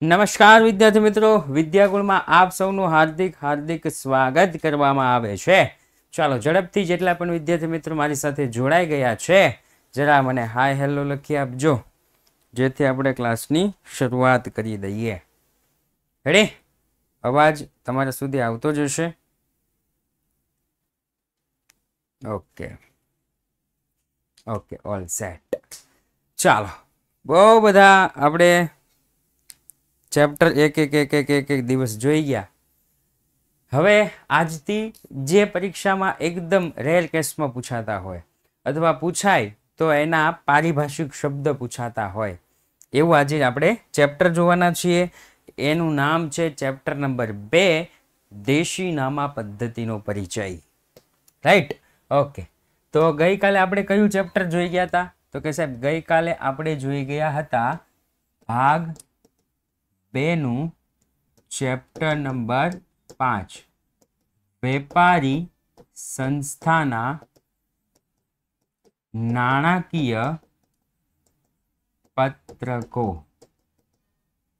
નમસ્કાર વિદ્યાર્થી મિત્રો, વિદ્યાગુણમાં આપ સૌનું હાર્દિક હાર્દિક સ્વાગત કરવામાં આવે છે. ચાલો ઝડપથી જેટલા પણ વિદ્યાર્થી મિત્રો મારી સાથે જોડાઈ ગયા છે જરા મને હાય હેલો લખી આપજો, જેથી આપણે ક્લાસની શરૂઆત કરી દઈએ. રેડી? અવાજ તમારા સુધી આવતો જ હશે. Okay okay, all set. ચાલો, બહુ બધા આપણે ચેપ્ટર એક દિવસ જોઈ ગયા. હવે આજથી જે પરીક્ષામાં એકદમ રેર કેસમાં પૂછાતા હોય અથવા પૂછાય તો એના પારિભાષિક શબ્દ પૂછાતા હોય એવું આજે આપણે ચેપ્ટર જોવાના છીએ. એનું નામ છે ચેપ્ટર નંબર 2, દેશી નામા પદ્ધતિનો પરિચય. રાઈટ? ઓકે, તો ગઈકાલે આપણે કયું ચેપ્ટર જોઈ ગયા હતા? તો કે સાહેબ ગઈકાલે આપણે જોઈ ગયા હતા ભાગ 2 નું ચેપ્ટર નંબર 5, વેપારી સંસ્થાના નાણાકીય પત્રકો.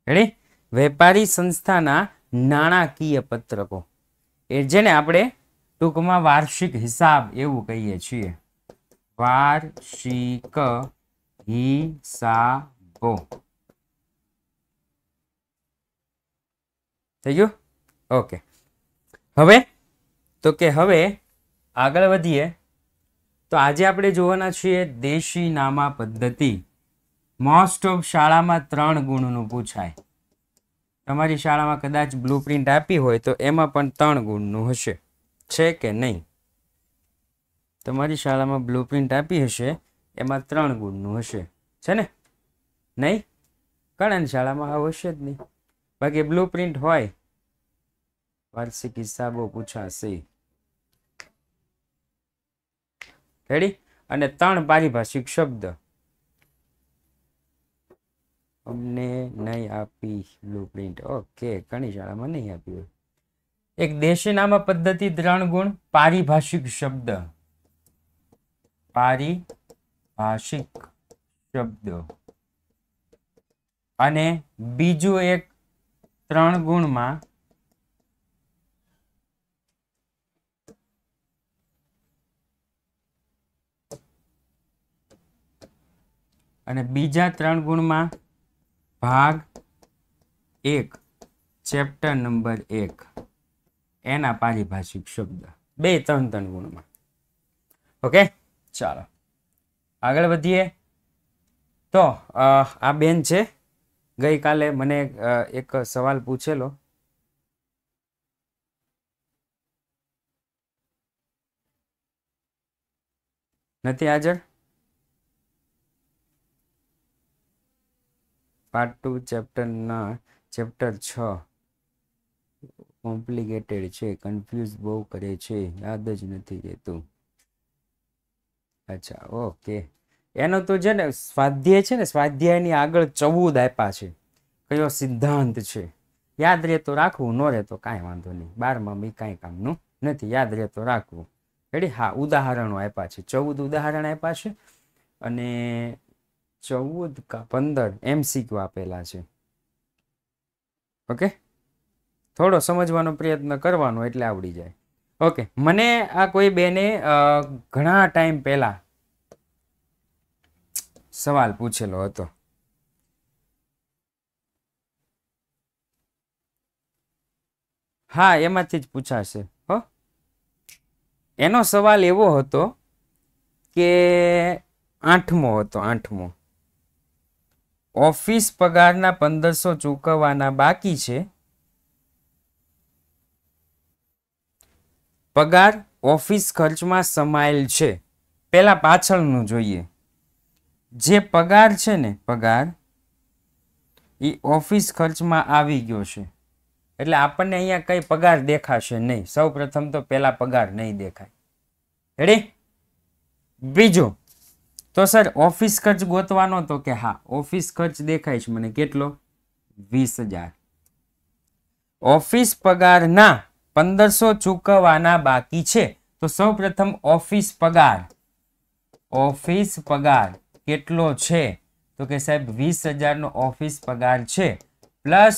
રેડી? વેપારી સંસ્થાના નાણાકીય પત્રકો, એ જેને આપણે ટૂંકમાં વાર્ષિક હિસાબ એવું કહીએ છીએ. વાર્ષિક હિસાબો. થઈ ગયું? ઓકે, હવે તો કે હવે આગળ વધીએ તો આજે આપણે જોવાના છીએ દેશી નામા પદ્ધતિ. મોસ્ટ ઓફ શાળામાં 3 ગુણનું પૂછાય. તમારી શાળામાં કદાચ બ્લુપ્રિન્ટ આપી હોય તો એમાં પણ 3 ગુણનું હશે, છે કે નહીં? તમારી શાળામાં બ્લુપ્રિન્ટ આપી હશે એમાં 3 ગુણનું હશે, છે ને? નહીં? ઘણાની શાળામાં આવું હશે જ નહીં. બાકી બ્લુપ્રિન્ટ હોય વાર્ષિક હિસાબો પૂછાશે. રેડી? અને 3 પારિભાષિક શબ્દ. અમને નહીં આપી બ્લુપ્રિન્ટ. ઓકે, ઘણી શાળામાં નહીં આપી હોય. એક દેશી નામા પદ્ધતિ 3 ગુણ, પારિભાષિક શબ્દ, પારિભાષિક શબ્દો, અને બીજું એક 3 ગુણમાં અને બીજા 3 ગુણમાં ભાગ 1 ચેપ્ટર નંબર 1 એના પારિભાષિક શબ્દ. 2-3 ગુણમાં. ઓકે, ચાલો આગળ વધીએ. તો આ બેન છે, ગઈકાલે મને એક સવાલ પૂછેલો. નથી હાજર? પાર્ટ 2 ચેપ્ટર 6 કોમ્પ્લિકેટેડ છે, કન્ફ્યુઝ બહુ કરે છે, યાદ જ નથી રહેતું. અચ્છા, ઓકે. એનો તો છે ને સ્વાધ્યાય છે ને, સ્વાધ્યાયની આગળ 14 આપ્યા છે. કયો સિદ્ધાંત છે યાદ રહે તો રાખવું, ન રહે તો કાંઈ વાંધો નહીં. 12માં બી કાંઈ કામનું નથી, યાદ રહે તો રાખવું. રેડી? હા, ઉદાહરણો આપ્યા છે, 14 ઉદાહરણ આપ્યા છે અને 14 કા 15 MCQ આપેલા છે. ઓકે, થોડો સમજવાનો પ્રયત્ન કરવાનો એટલે આવડી જાય. ઓકે, મને આ કોઈ બેને ઘણા ટાઈમ પહેલા સવાલ પૂછેલો હતો. હા, એમાંથી જ પૂછાશે. હો, એનો સવાલ એવો હતો કે 8મો હતો. 8મો, ઓફિસ પગારના 1500 ચૂકવવાના બાકી છે. પગાર ઓફિસ ખર્ચમાં સમાયેલ છે. પહેલા પાછળનું જોઈએ. જે પગાર છે ને, પગાર એ ઓફિસ ખર્ચમાં આવી ગયો છે એટલે આપણને અહીંયા કઈ પગાર દેખાશે નહીં. સૌ પ્રથમ તો પહેલા પગાર નહીં દેખાય. રેડી? બીજું તો સર ઓફિસ ખર્ચ ગોતવાનો તો કે હા, ઓફિસ ખર્ચ દેખાય છે મને. કેટલો? 20,000. ઓફિસ પગારના 1500 ચૂકવવાના બાકી છે. તો સૌ પ્રથમ ઓફિસ પગાર કેટલો છે? તો કે સાહેબ 20,000 નો ઓફિસ પગાર છે. પ્લસ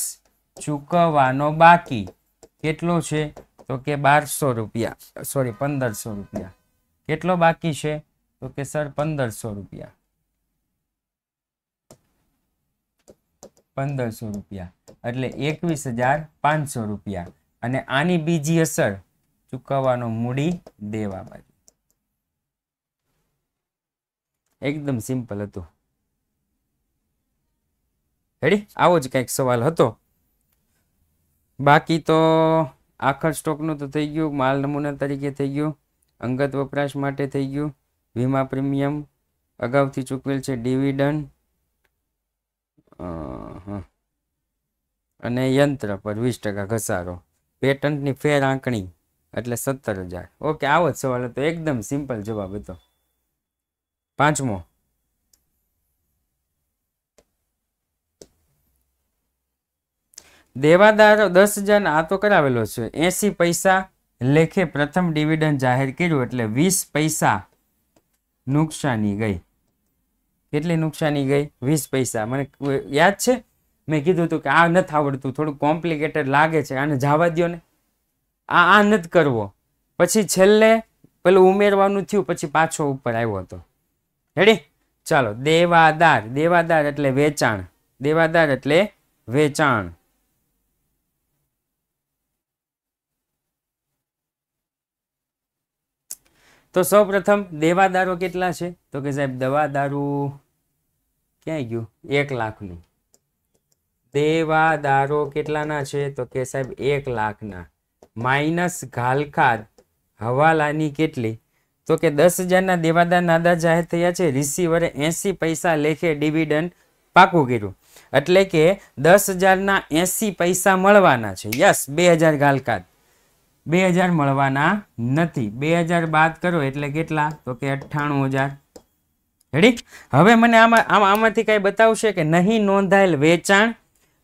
ચૂકવવાનો બાકી કેટલો છે તો કે 1200 રૂપિયા, સોરી 1500 રૂપિયા. કેટલો બાકી છે તો કે સર 1500 રૂપિયા, 1500 રૂપિયા એટલે 21,500 રૂપિયા. અને આની બીજી અસર ચૂકવવાનો મૂડી દેવા બાજુ. એકદમ સિમ્પલ હતું. રેડી? આવો જ કંઈક સવાલ હતો. બાકી તો આખર સ્ટોકનું તો થઈ ગયું, માલ નમૂના તરીકે થઈ ગયું, અંગત વપરાશ માટે થઈ ગયું, વીમા પ્રીમિયમ અગાઉથી ચૂકવેલ છે, ડિવિડન્ડ અને યંત્ર પર 20% ઘસારો, પેટન્ટની ફેર આંકણી એટલે 17,000. ઓકે, આવો જ સવાલ હતો. એકદમ સિમ્પલ જવાબ હતો. પાંચમો, દેવાદારો 10,000 આ તો કરાવેલો છે. 80 પૈસા લેખે પ્રથમ ડિવિડન્ડ જાહેર કર્યું એટલે 20 પૈસા નુકસાની ગઈ. કેટલી નુકસાની ગઈ? 20 પૈસા. મને યાદ છે મેં કીધું હતું કે આ નથી આવડતું, થોડું કોમ્પ્લિકેટેડ લાગે છે, આને જવા દો ને, આ નથી કરવો. પછી છેલ્લે પેલું ઉમેરવાનું થયું, પછી પાછો ઉપર આવ્યો હતો. રેડી? ચાલો, દેવાદાર. દેવાદાર એટલે વેચાણ. દેવાદાર એટલે વેચાણ. તો સૌ પ્રથમ દેવાદારો કેટલા છે તો કે સાહેબ દેવાદારો ક્યાં ગયું? 1 લાખનું. દેવાદારો કેટલાના છે તો કે સાહેબ 1 લાખના માઇનસ ઘાલખાદ હવાલાની કેટલી તો કે 10,000 ના દેવાદાર નાદાર જાહેર થયા છે. રિસીવરે 80 પૈસા લેખે ડિવિડન્ડ પાકું કર્યું એટલે કે 10,000 ના 80 પૈસા મળવાના છે. યસ, 2,000 ઘાલખાદ, 2,000 મળવાના નથી. 2,000 બાદ કરો એટલે કેટલા તો કે 98,000. રેડી? હવે મને આમાંથી કઈ બતાવશે કે નહીં નોંધાયેલ વેચાણ,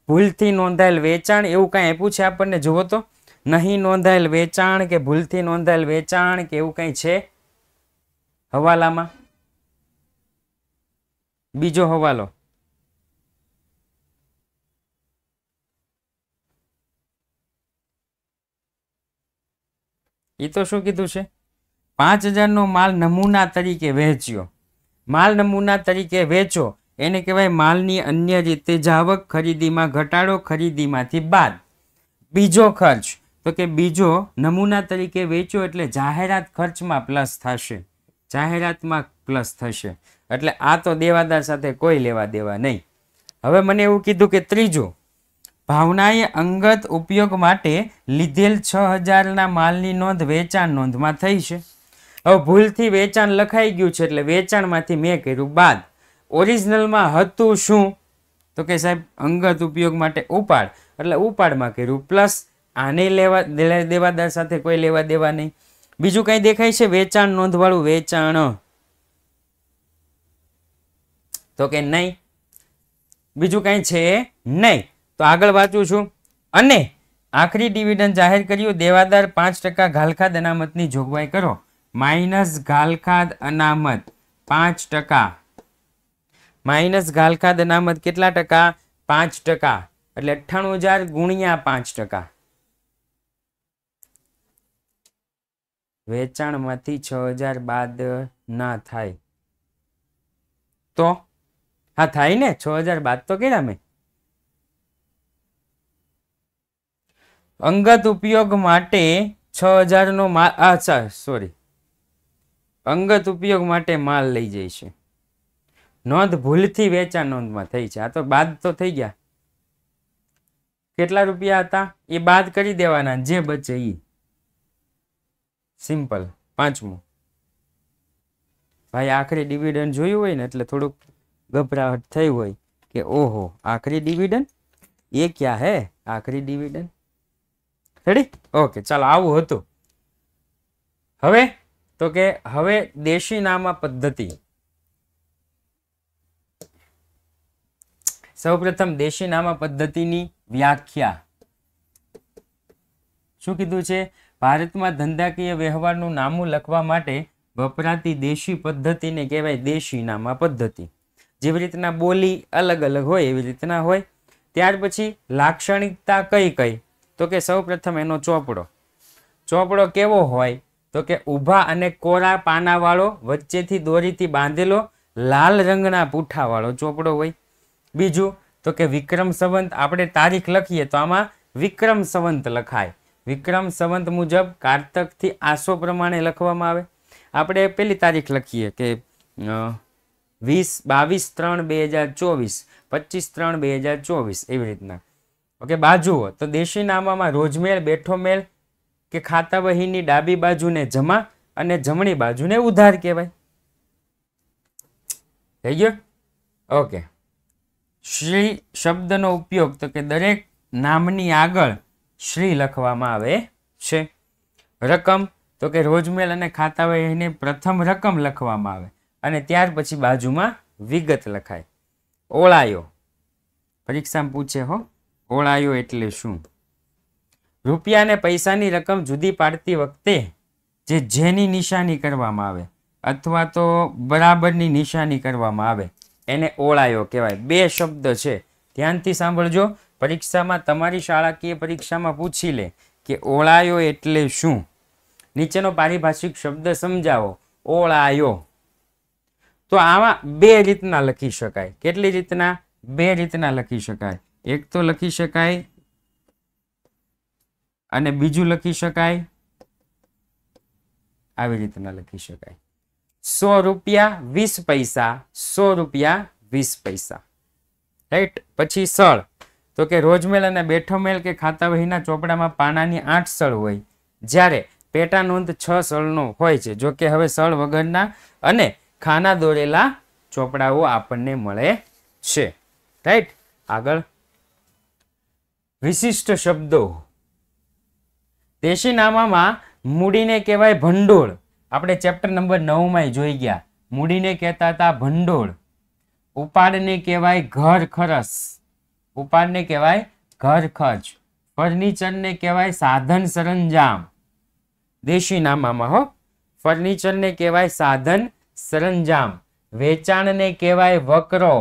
ભૂલથી નોંધાયેલ વેચાણ, એવું કઈ આપ્યું છે આપણને? જુઓ તો, નહીં નોંધાયેલ વેચાણ કે ભૂલથી નોંધાયેલ વેચાણ કે એવું કઈ છે હવાલામાં? બીજો હવાલો એ તો શું કીધું છે? 5,000 નો માલ નમૂના તરીકે વહેંચ્યો. માલ નમૂના તરીકે વેચો એને કહેવાય માલની અન્ય રીતે જાવક, ખરીદીમાં ઘટાડો, ખરીદીમાંથી બાદ. બીજો ખર્ચ તો કે બીજો નમૂના તરીકે વેચો એટલે જાહેરાત ખર્ચમાં પ્લસ થશે, જાહેરાતમાં પ્લસ થશે. એટલે આ તો દેવાદાર સાથે કોઈ લેવા દેવા નહીં. હવે મને એવું કીધું કે ત્રીજો, ભાવનાએ અંગત ઉપયોગ માટે લીધેલ 6,000 ના માલની નોંધ વેચાણ નોંધમાં થઈ છે. હવે ભૂલથી વેચાણ લખાઈ ગયું છે એટલે વેચાણમાંથી મેં કર્યું બાદ. ઓરિજિનલમાં હતું શું તો કે સાહેબ અંગત ઉપયોગ માટે ઉપાડ એટલે ઉપાડમાં કર્યું પ્લસ. આને લેવા દેવાદાર સાથે કોઈ લેવા દેવા નહીં. બીજું કઈ દેખાય છે વેચાણ નોંધવાળું? વેચાણ તો કે નહીં. બીજું કઈ છે નહીં. તો આગળ વાંચું છું. અને આખરી ડિવિડન્ડ જાહેર કર્યું. દેવાદાર 5% ઘાલખાદ અનામતની જોગવાઈ કરો. માઇનસ ઘાલખાદ અનામત 5%. માઇનસ ઘાલખાદ અનામત કેટલા ટકા? 5%. એટલે 98,000 ગુણ્યા 5%. વેચાણમાંથી 6,000 બાદ ના થાય તો? હા થાય ને, 6,000 બાદ તો કર્યા મેં. અંગત ઉપયોગ માટે 6,000 નો માલ, અચ્છા સોરી, અંગત ઉપયોગ માટે માલ લઈ જાય છે. નોંધ ભૂલથી વેચાણ નોંધમાં થઈ છે. આ તો બાદ તો થઈ ગયા. કેટલા રૂપિયા હતા એ બાદ કરી દેવાના, જે બચે એ. સિમ્પલ. પાંચમું, ભાઈ આખરી ડિવિડન્ડ જોયું હોય ને એટલે થોડુંક ગભરાહટ થઈ હોય કે ઓહો આખરી ડિવિડન્ડ એ ક્યાં હે આખરી ડિવિડન્ડ. રેડી? ઓકે, ચાલો આવું હતું. હવે તો કે હવે દેશી નામા પદ્ધતિ. સૌપ્રથમ દેશી નામા પદ્ધતિની વ્યાખ્યા. શું કીધું છે? ભારતમાં ધંધાકીય વ્યવહારનું નામું લખવા માટે વપરાતી દેશી પદ્ધતિને કહેવાય દેશી નામા પદ્ધતિ. જેવી રીતના બોલી અલગ અલગ હોય એવી રીતના હોય. ત્યાર પછી લાક્ષણિકતા કઈ કઈ, તો કે સૌ પ્રથમ એનો ચોપડો. ચોપડો કેવો હોય, તો કે ઊભા અને કોરા પાનાવાળો, વચ્ચેથી દોરીથી બાંધેલો, લાલ રંગના પૂંઠાવાળો ચોપડો હોય. બીજું તો કે વિક્રમ સંવંત, આપણે તારીખ લખીએ તો આમાં વિક્રમ સંવંત લખાય. વિક્રમ સંવંત મુજબ કારતકથી આસો પ્રમાણે લખવામાં આવે. આપણે પેલી તારીખ લખીએ કે 22/3/2024, 25/3/2024 એવી રીતના. ઓકે. બાજુઓ તો દેશી નામામાં રોજમેળ, બેઠો મેળ કે ખાતા વહીની ડાબી બાજુને જમા અને જમણી બાજુને ઉધાર કહેવાય. થઈ ગયો? ઓકે. શ્રી શબ્દનો ઉપયોગ તો કે દરેક નામની આગળ શ્રી લખવામાં આવે છે. રકમ તો કે રોજમેળ અને ખાતા વહીને પ્રથમ રકમ લખવામાં આવે અને ત્યાર પછી બાજુમાં વિગત લખાય. ઓળાયો પરીક્ષામાં પૂછે હો, ઓળાયો એટલે શું? રૂપિયા અને પૈસાની રકમ જુદી પાડતી વખતે જેની નિશાની કરવામાં આવે અથવા તો બરાબરની નિશાની કરવામાં આવે એને ઓળાયો કહેવાય. બે શબ્દ છે, ધ્યાનથી સાંભળજો. પરીક્ષામાં તમારી શાળાકીય પરીક્ષામાં પૂછી લે કે ઓળાયો એટલે શું. નીચેનો પારિભાષિક શબ્દ સમજાવો. ઓળાયો. તો આમાં બે રીતના લખી શકાય. કેટલી રીતના? બે રીતના લખી શકાય. એક તો લખી શકાય અને બીજું લખી શકાય આવી રીતના લખી શકાય. 100 રૂપિયા 20 પૈસા, 100 રૂપિયા 20 પૈસા. રાઈટ. પછી સળ તો કે રોજમેળ અને બેઠો મેળ કે ખાતા વહીના ચોપડામાં પાનાની 8 સળ હોય, જ્યારે પેટા નોંધ 6 સળનો હોય છે. જો કે હવે સળ વગરના અને ખાના દોરેલા ચોપડાઓ આપણને મળે છે. રાઈટ. આગળ વિશિષ્ટ શબ્દો. દેશી નામામાં મૂડીને કહેવાય ભંડોળ. આપણે ચેપ્ટર નંબર 9 માં જોઈ ગયા. મૂડીને કહેતા હતા ભંડોળ. ઉપાડને કહેવાય ઘર ખરસ. ઉપાડને કહેવાય ઘર ખર્ચ. ફર્નિચરને કહેવાય સાધન સરંજામ. દેશી નામામાં હો. ફર્નિચરને કહેવાય સાધન સરંજામ. વેચાણને કહેવાય વકરો.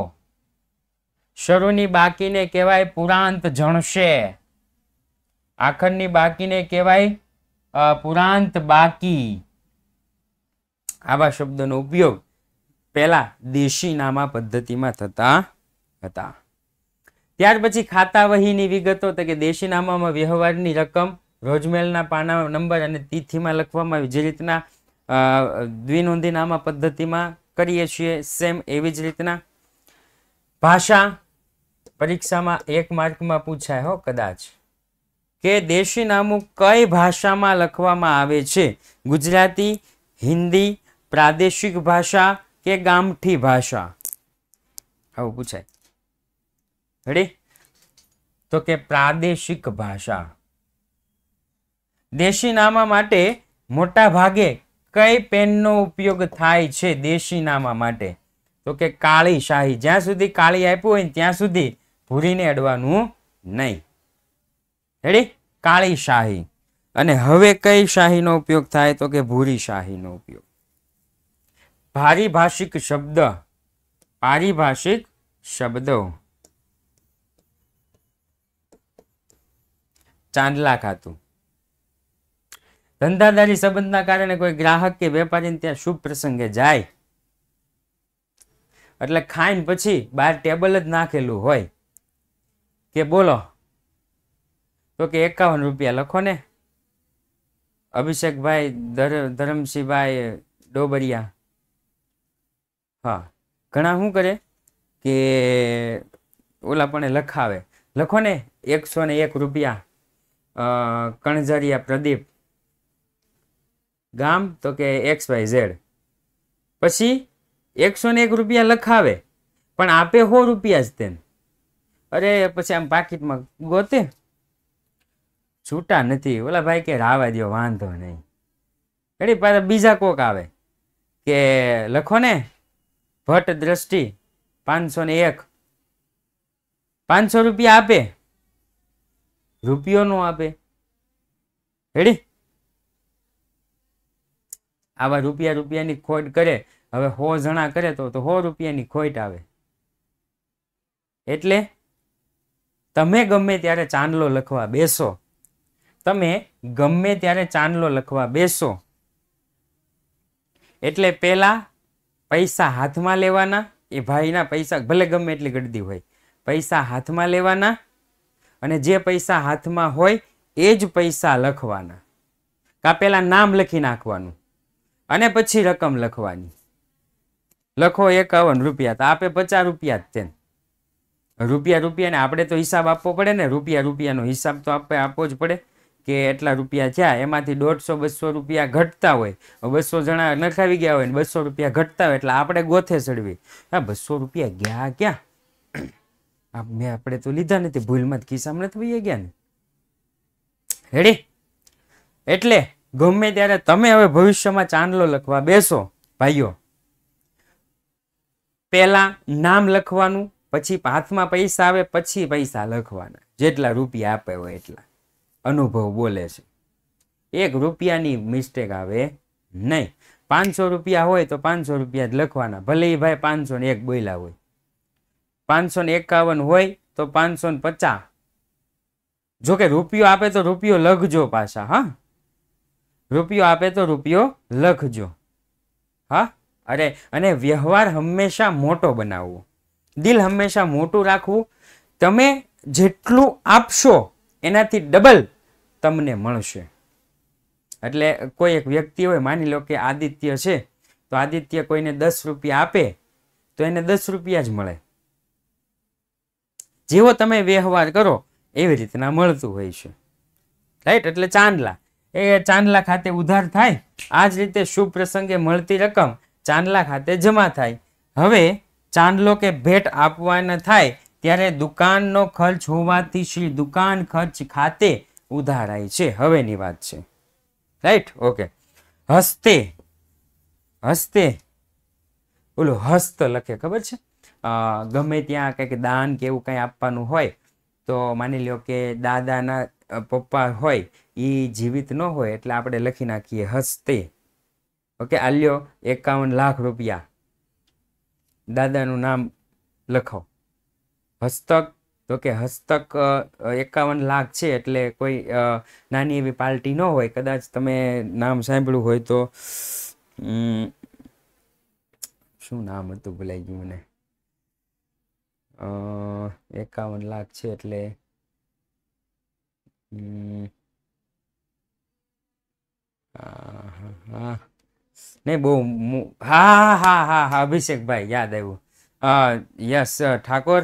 શરૂની બાકીને કહેવાય પુરાંત જણશે. આખરની બાકીને કહેવાય પુરાંત બાકી. આવા શબ્દોનો ઉપયોગ પહેલા દેશી નામા પદ્ધતિમાં થતા હતા. ત્યાર પછી ખાતા વહીની વિગતો તો કે દેશી નામામાં વ્યવહારની રકમ, રોજમેળના પાના નંબર અને તિથિમાં લખવામાં આવે. જે રીતના દ્વિનોંધી નામા પદ્ધતિમાં કરીએ છીએ સેમ એવી જ રીતના. ભાષા પરીક્ષામાં 1 માર્કમાં પૂછાય હો કદાચ કે દેશી નામું કઈ ભાષામાં લખવામાં આવે છે. ગુજરાતી, હિન્દી, પ્રાદેશિક ભાષા કે ગામઠી ભાષા? આવું પૂછાય. રેડી? તો કે પ્રાદેશિક ભાષા. દેશી નામા માટે મોટા ભાગે કઈ પેનનો ઉપયોગ થાય છે? દેશી નામા માટે તો કે કાળી શાહી. જ્યાં સુધી કાળી આપ્યું હોય ત્યાં સુધી ભૂરીને અડવાનું નહીં. રેડી? કાળી શાહી. અને હવે કઈ શાહીનો ઉપયોગ થાય? તો કે ભૂરી શાહીનો ઉપયોગ. પારિભાષિક શબ્દ. પારિભાષિક શબ્દો. ચાંદલા ખાતું. ધંધાદારી સંબંધના કારણે કોઈ ગ્રાહક કે વેપારીને ત્યાં શુભ પ્રસંગે જાય એટલે ખાઈને પછી બહાર ટેબલ જ નાખેલું હોય કે બોલો તો કે 51 રૂપિયા લખો ને. અભિષેકભાઈ ધરમસિંહભાઈ ડોબરિયા. હા, ઘણા શું કરે કે ઓલા પણ લખાવે, લખો ને 101 રૂપિયા. કણઝરિયા પ્રદીપ, ગામ તો કે XYZ. પછી 101 રૂપિયા લખાવે પણ આપે 100 રૂપિયા જ તેને. અરે પછી આમ પાકીટમાં ગોતે છૂટા નથી. ઓલા ભાઈ કે રાવા દો, વાંધો નહીં. એડી પાછા બીજા કોક આવે કે લખો ને ભટ્ટ દ્રષ્ટિ 501. 500 રૂપિયા આપે, રૂપિયો નો આપે. રેડી? આવા રૂપિયાની ખોટ કરે. હવે 100 જણા કરે તો 100 રૂપિયાની ખોટ આવે. એટલે તમે ગમે ત્યારે ચાંદલો લખવા બેસો, તમે ગમે ત્યારે ચાંદલો લખવા બેસો એટલે પેલા પૈસા હાથમાં લેવાના, એ ભાઈના પૈસા ભલે ગમે એટલી ગળદી હોય, પૈસા હાથમાં લેવાના અને જે પૈસા હાથમાં હોય એ જ પૈસા લખવાના. કા પેલા નામ લખી નાખવાનું અને પછી રકમ લખવાની. લખો 51 રૂપિયા, તો આપે 50 રૂપિયા જ તેમ. રૂપિયા ને આપણે તો હિસાબ આપવો પડે ને, રૂપિયાનો હિસાબ તો આપણે આપવો જ પડે કે એટલા રૂપિયા થયા, એમાંથી 150-200 રૂપિયા ઘટતા હોય, 200 જણા નખાવી ગયા હોય ને 200 રૂપિયા ઘટતા હોય એટલે આપણે ગોથે ચડવી, 200 રૂપિયા ગયા ક્યાં, આપણે તો લીધા નથી, ભૂલમાં ખિસ્સામાં નથી વહી ગયા ને. રેડી? એટલે ગમે ત્યારે તમે હવે ભવિષ્યમાં ચાંદલો લખવા બેસો ભાઈઓ, પેલા નામ લખવાનું, પછી હાથમાં પૈસા આવે પછી પૈસા લખવાના, જેટલા રૂપિયા આપે હોય એટલા. અનુભવ બોલે છે, 1 રૂપિયાની મિસ્ટેક આવે નહીં. 500 રૂપિયા હોય તો 500 રૂપિયા જ લખવાના, ભલે ભાઈ 501 બોલ્યા હોય. 551 હોય તો 550. જોકે રૂપિયો આપે તો રૂપિયો લખજો પાછા. હા, રૂપિયો આપે તો રૂપિયો લખજો. હા, અરે અને વ્યવહાર હંમેશા મોટો બનાવવો, દિલ હંમેશા મોટું રાખવું. તમે જેટલું આપશો એનાથી ડબલ તમને મળશે. એટલે કોઈ એક વ્યક્તિ હોય, માની લો કે આદિત્ય છે, તો આદિત્ય કોઈને 10 રૂપિયા આપે તો એને 10 રૂપિયા જ મળે. જેવો તમે વ્યવહાર કરો એવી રીતના મળતું હોય છે. રાઈટ? એટલે ચાંદલા, એ ચાંદલા ખાતે ઉધાર થાય, આ જ રીતે શુભ પ્રસંગે મળતી રકમ ચાંદલા ખાતે જમા થાય. હવે ચાંદલો કે ભેટ આપવાના થાય ત્યારે દુકાનનો ખર્ચ હોવાથી શ્રી દુકાન ખર્ચ ખાતે ઉધારાય છે. હવેની વાત છે. રાઈટ? ઓકે. હસ્તે, હસ્તે ઓલું હસ્ત લખે, ખબર છે? ગમે ત્યાં કંઈક દાન કે એવું કંઈ આપવાનું હોય તો માની લો કે દાદાના પપ્પા હોય એ જીવિત ન હોય એટલે આપણે લખી નાખીએ હસ્તે. ઓકે, આલ્યો 51 લાખ રૂપિયા, દાદાનું નામ લખો. હસ્તક, તો કે હસ્તક 51 લાખ છે એટલે કોઈ નાની એવી પાર્ટી ન હોય. કદાચ તમે નામ સાંભળ્યું હોય તો, શું નામ હતું ભૂલાઈ ગયું મને. 51 લાખ છે એટલે નહીં બહુ, હા અભિષેકભાઈ યાદ આવ્યું. યસ ઠાકોર,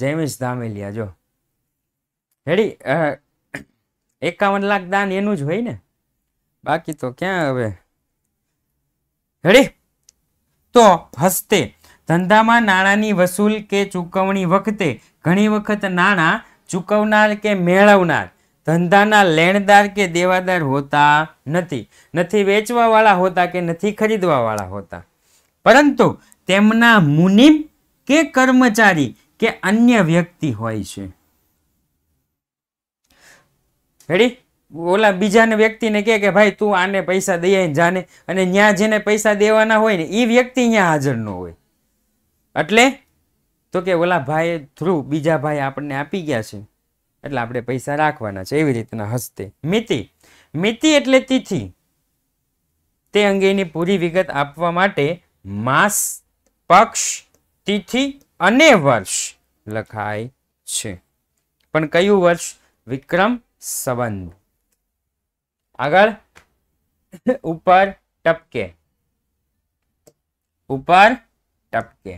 જયમીશ ધામેલિયા. જો રેડી, 51 લાખ દાન એનું જ હોય ને, બાકી તો ક્યાં હવે. રેડી? તો હસ્તે ધંધામાં નાણાંની વસૂલ કે ચૂકવણી વખતે ઘણી વખત નાણાં ચૂકવનાર કે મેળવનાર ધંધાના લેણદાર કે દેવાદાર હોતા નથી, નથી વેચવા વાળા હોતા કે નથી ખરીદવા વાળા હોતા, પરંતુ તેમના મુનિમ કે કર્મચારી કે અન્ય વ્યક્તિ હોય છે. રેડી? ઓલા બીજાને વ્યક્તિને કે ભાઈ તું આને પૈસા દઈ આવીને જાને, અને ન્યા જેને પૈસા દેવાના હોય ને એ વ્યક્તિ અહીંયા હાજર ન હોય. એટલે તો કે ઓલા ભાઈ થ્રુ બીજા ભાઈ આપણને આપી ગયા છે એટલે આપણે પૈસા રાખવાના છે. એવી રીતના હસ્તે. મિતિ, મિતિ એટલે તિથિ, તે અંગેની પૂરી વિગત આપવા માટે માસ, પક્ષ, તિથિ અને વર્ષ લખાય છે. પણ કયું વર્ષ? વિક્રમ સંવત. આગળ ઉપર ટપકે, ઉપર ટપકે.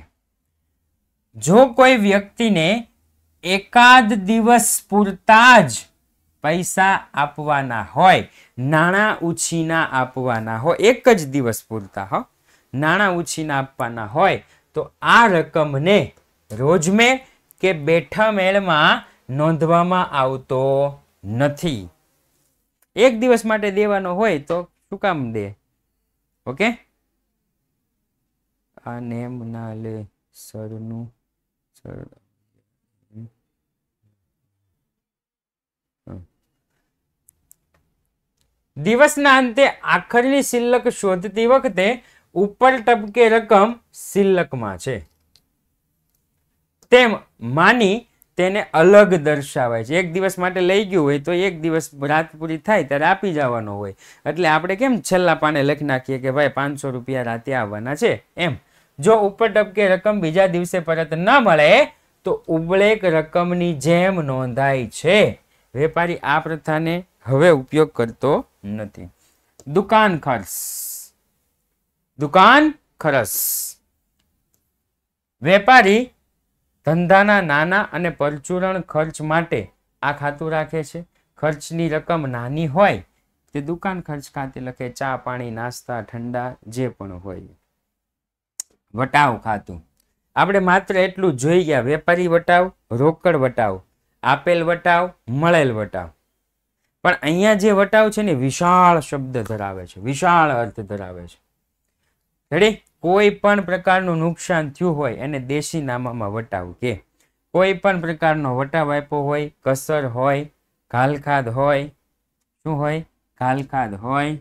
જો કોઈ વ્યક્તિને એકાદ દિવસ પૂરતા જ પૈસા આપવાના હોય, નાણાં ઉછીના આપવાના હોય, એક જ દિવસ પૂરતા હો નાણાં ઉછીના આપવાના હોય તો આ રકમને રોજમે કે બેઠા મેળમાં નોંધવામાં આવતો નથી. એક દિવસ માટે દેવાનો હોય તો શું કામ દે? ઓકે, આ નેમ ના લે સરનું સર. દિવસના અંતે આખરની શિલ્લક શોધતી વખતે ઉપર ટપકે રકમ શિલ્લકમાં છે તેમ માની તેને અલગ દર્શાવાય છે. એક દિવસ માટે લઈ ગયું હોય તો એક દિવસ રાત પૂરી થાય ત્યારે આપી જવાનો હોય. એટલે આપણે કેમ છેલ્લા પાને લખી નાખીએ કે ભાઈ 500 રૂપિયા રાતે આવવાના છે એમ. જો ઉપર ટપકે રકમ બીજા દિવસે પરત ન મળે તો ઉબળેક રકમની જેમ નોંધાય છે. વેપારી આ પ્રથાને હવે ઉપયોગ કરતો નથી. દુકાન ખર્ચ. દુકાન ખર્ચ. વેપારી ધંધાના નાના અને પરચુરણ ખર્ચ માટે આ ખાતું રાખે છે. ખર્ચની રકમ નાની હોય તે દુકાન ખર્ચ ખાતે લખે. ચા પાણી નાસ્તા ઠંડા જે પણ હોય. વટાવ ખાતું. આપણે માત્ર એટલું જોઈ ગયા. વેપારી વટાવ, રોકડ વટાવ, આપેલ વટાવ, મળેલ વટાવ. પણ અહીંયા જે વટાવ છે ને વિશાળ શબ્દ ધરાવે છે, વિશાળ અર્થ ધરાવે છે. રેડી? કોઈ પણ પ્રકારનું નુકસાન થયું હોય એને દેશી નામામાં વટાવ કે. કોઈ પણ પ્રકારનો વટાવ આપ્યો હોય, કસર હોય, ઘાલખાદ હોય, શું હોય? ઘાલખાદ હોય,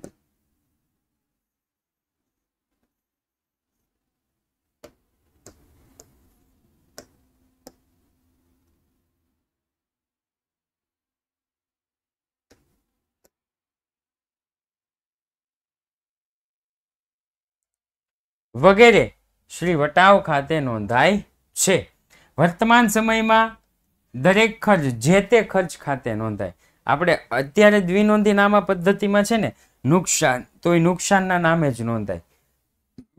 વગેરે શ્રી વટાવ ખાતે નોંધાય છે. વર્તમાન સમયમાં દરેક ખર્ચ જે તે ખર્ચ ખાતે નોંધાય. આપણે અત્યારે દ્વિનોંધી નામા પદ્ધતિમાં છે ને નુકસાન તો એ નુકસાનના નામે જ નોંધાય.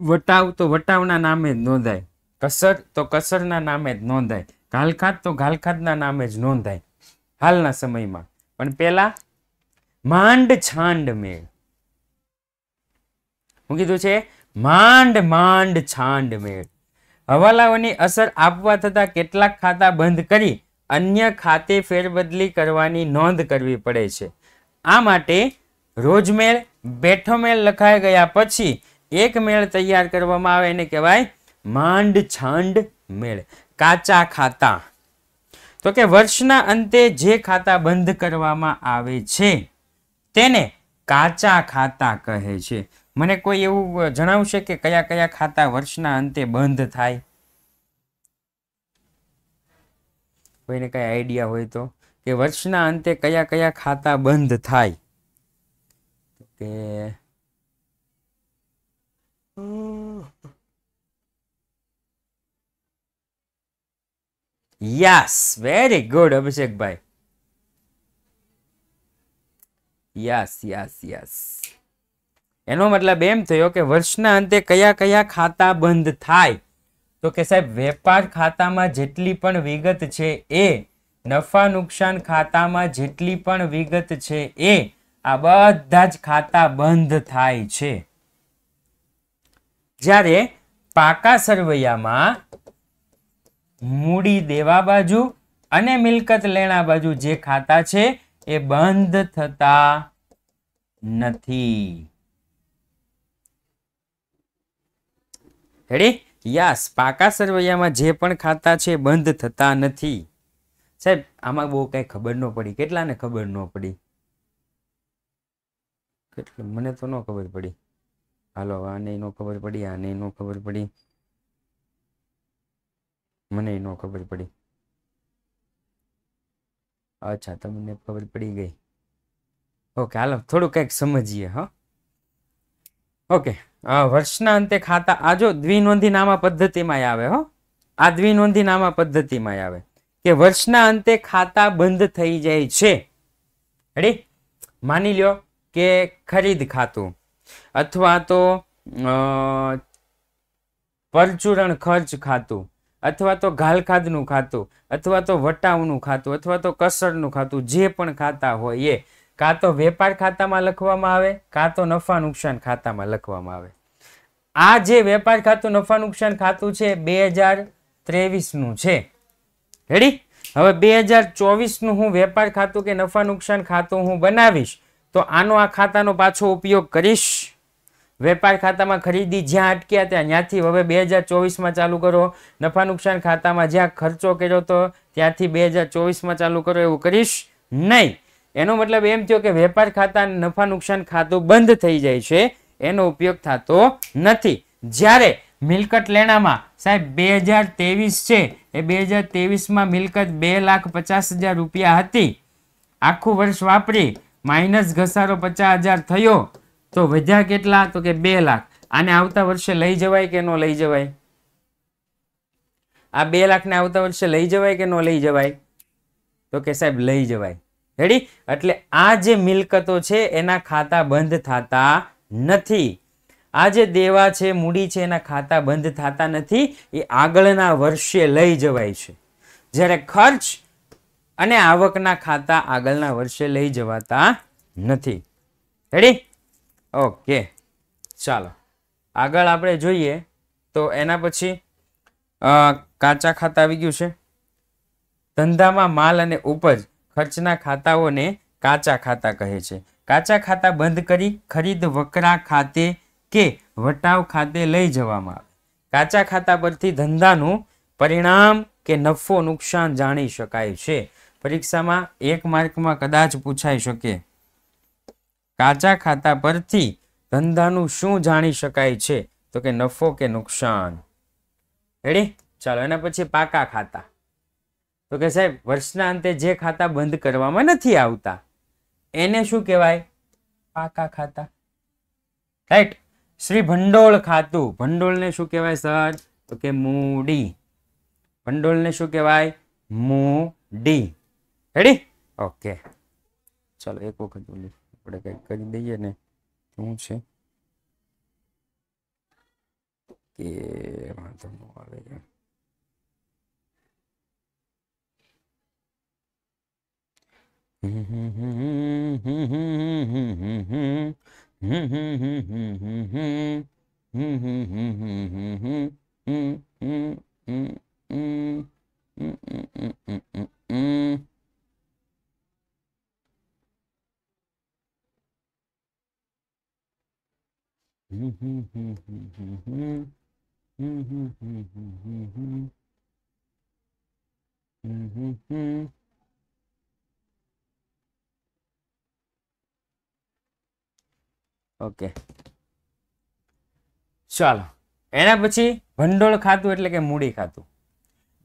વટાવ તો વટાવના નામે જ નોંધાય. કસર તો કસરના નામે જ નોંધાય. ઘાલખાદ તો ઘાલખાદના નામે જ નોંધાય હાલના સમયમાં. પણ પેલા માંડ છાંડ મેળ. હું કીધું છે માંડ માંડ છાંડ મેળ. હવાલાઓની અસર આપવા થતા કેટલાક ખાતા બંધ કરી અન્ય ખાતે ફેરબદલી કરવાની નોંધ કરવી પડે છે. આ માટે રોજમેળ, બેઠો મેળ લખાઈ ગયા પછી એક મેળ તૈયાર કરવામાં આવે એને કહેવાય માંડ છાંડ મેળ. કાચા ખાતા તો કે વર્ષના અંતે જે ખાતા બંધ કરવામાં આવે છે તેને કાચા ખાતા કહે છે. મને કોઈ એવું જણાવશે કે કયા કયા ખાતા વર્ષના અંતે બંધ થાય? કોઈને કઈ આઈડિયા હોય તો કે વર્ષના અંતે કયા કયા ખાતા બંધ થાય? કે યસ, વેરી ગુડ અભિષેકભાઈ. Yes yes yes. એનો મતલબ એમ થયો કે વર્ષના અંતે કયા કયા ખાતા બંધ થાય. તો કે સાહેબ વેપાર ખાતામાં જેટલી પણ વિગત છે એ, નફા નુકસાન ખાતામાં જેટલી પણ વિગત છે એ, આ બધા જ ખાતા બંધ થાય છે. જ્યારે પાકા સરવૈયામાં મૂડી દેવા બાજુ અને મિલકત લેણા બાજુ જે ખાતા છે એ બંધ થતા નથી. રેડી? યસ, પાકા સરવૈયામાં જે પણ ખાતા છે બંધ થતા નથી. સાહેબ આમાં બહુ કઈ ખબર ન પડી. કેટલાને ખબર ન પડી? મને તો ન ખબર પડી. હાલો, આને ન ખબર પડી, આને ન ખબર પડી, મને ન ખબર પડી. અચ્છા, તમને ખબર પડી ગઈ. ઓકે, હાલો થોડું કંઈક સમજીએ. હા, ઓકે. વર્ષના અંતે ખાતા આ જો દ્વિનોંધી નામા પદ્ધતિમાં આવે. હો, આ દ્વિનોંધી નામા પદ્ધતિમાં આવે કે વર્ષના અંતે ખાતા બંધ થઈ જાય છે. રેડી? માની લ્યો કે ખરીદ ખાતું અથવા તો પરચુરણ ખર્ચ ખાતું અથવા તો ઘાલખાદનું ખાતું અથવા તો વટાવનું ખાતું અથવા તો કસરનું ખાતું, જે પણ ખાતા હોય એ કાં તો વેપાર ખાતામાં લખવામાં આવે કાં તો નફા નુકસાન ખાતામાં લખવામાં આવે. આ જે વેપાર ખાતું નફા નુકસાન ખાતું છે 2023 છે. રેડી? હવે 2024 હું વેપાર ખાતું કે નફા નુકસાન ખાતું હું બનાવીશ તો આનો આ ખાતાનો પાછો ઉપયોગ કરીશ. વેપાર ખાતામાં ખરીદી જ્યાં અટક્યા ત્યાંથી હવે 2024 ચાલુ કરો. નફા નુકસાન ખાતામાં જ્યાં ખર્ચો કર્યો તો ત્યાંથી 2024 ચાલુ કરો, એવું કરીશ નહીં. એનો મતલબ એમ થયો કે વેપાર ખાતા નફા નુકસાન ખાતું બંધ થઈ જાય છે, એનો ઉપયોગ થતો નથી. જ્યારે મિલકત લેણામાં સાહેબ 2023 છે એ 2023માં મિલકત 2,50,000 રૂપિયા હતી. આખું વર્ષ વાપરી માઇનસ ઘસારો 50,000 થયો તો વધ્યા કેટલા? તો કે 2 લાખ. આને આવતા વર્ષે લઈ જવાય કે ન લઈ જવાય? આ 2 લાખ ને આવતા વર્ષે લઈ જવાય કે ન લઈ જવાય? તો કે સાહેબ લઈ જવાય. રેડી? એટલે આ જે મિલકતો છે એના ખાતા બંધ થતા નથી. આ જે દેવા છે, મૂડી છે, એના ખાતા બંધ થતા નથી. એ આગળના વર્ષે લઈ જવાય છે. જ્યારે ખર્ચ અને આવકના ખાતા આગળના વર્ષે લઈ જવાતા નથી. રેડી? ઓકે, ચાલો આગળ આપણે જોઈએ તો એના પછી કાચા ખાતા આવી ગયું છે. ધંધામાં માલ અને ઉપજ ખર્ચના ખાતાઓને કાચા ખાતા કહે છે. કાચા ખાતા બંધ કરી ખરીદ વકરા ખાતે કે વટાવ ખાતે લઈ જવામાં આવે. કાચા ખાતા પરથી ધંધાનું પરિણામ કે નફો નુકસાન જાણી શકાય છે. પરીક્ષામાં 1 માર્કમાં કદાચ પૂછાઈ શકે. કાચા ખાતા પરથી ધંધાનું શું જાણી શકાય છે? તો કે નફો કે નુકસાન. રેડી? ચાલો એના પછી પાકા ખાતા. તો કે સાહેબ વર્ષના અંતે જે ખાતા બંધ કરવામાં નથી આવતા એને શું કહેવાય? પાકા ખાતા. રાઈટ? શ્રી ભંડોળ ખાતું. ભંડોળને શું કહેવાય સર? તો કે મૂડી. ભંડોળને શું કહેવાય? મૂડી. રેડી? ઓકે, ચાલો એક વખત બોલી આપણે કંઈક કરી દઈએ ને. શું છે કે વાંધો ન આવે. ઓકે, ચાલો એના પછી ભંડોળ ખાતું એટલે કે મૂડી ખાતું.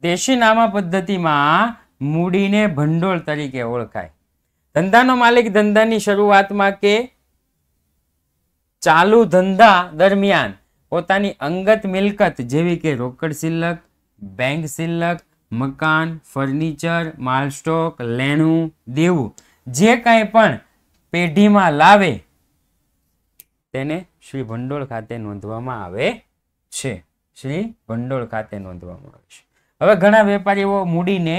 દેશી નામા પદ્ધતિમાં મૂડીને ભંડોળ તરીકે ઓળખાય. ધંધાનો માલિક ધંધાની શરૂઆતમાં કે ચાલુ ધંધા દરમિયાન પોતાની અંગત મિલકત જેવી કે રોકડ શિલ્લક, બેંક શિલ્લક, મકાન, ફર્નિચર, માલ સ્ટોક, લેણું, દેવું જે કાંઈ પણ પેઢીમાં લાવે તેને શ્રી ભંડોળ ખાતે નોંધવામાં આવે છે. શ્રી ભંડોળ ખાતે નોંધવામાં આવે છે. હવે ઘણા વેપારીઓ મૂડીને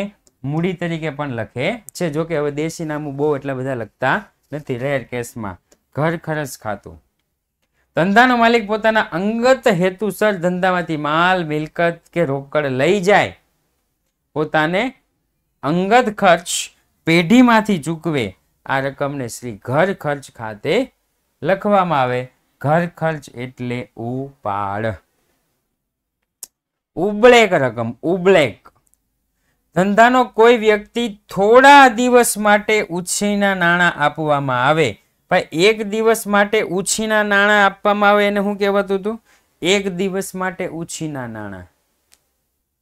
મૂડી તરીકે પણ લખે છે. જો કે હવે દેશી નામું બહુ એટલા બધા લખતા નથી. રેર કેસમાં ઘર ખર્ચ ખાતું. ધંધાનો માલિક પોતાના અંગત હેતુસર ધંધામાંથી માલ, મિલકત કે રોકડ લઈ જાય, પોતાને અંગત ખર્ચ પેઢીમાંથી ચૂકવે, આ રકમને શ્રી ઘર ખર્ચ ખાતે લખવામાં આવે. ઘર ખર્ચ એટલે ઉપાડ, ઉબળેક રકમ, ઉબળેક. ધંધાનો કોઈ વ્યક્તિ થોડા દિવસ માટે ઉછીના નાણાં આપવામાં આવે. ભાઈ 1 દિવસ માટે ઉછીના નાણાં આપવામાં આવે એને શું કહેવાતું હતું? 1 દિવસ માટે ઉછીના નાણાં.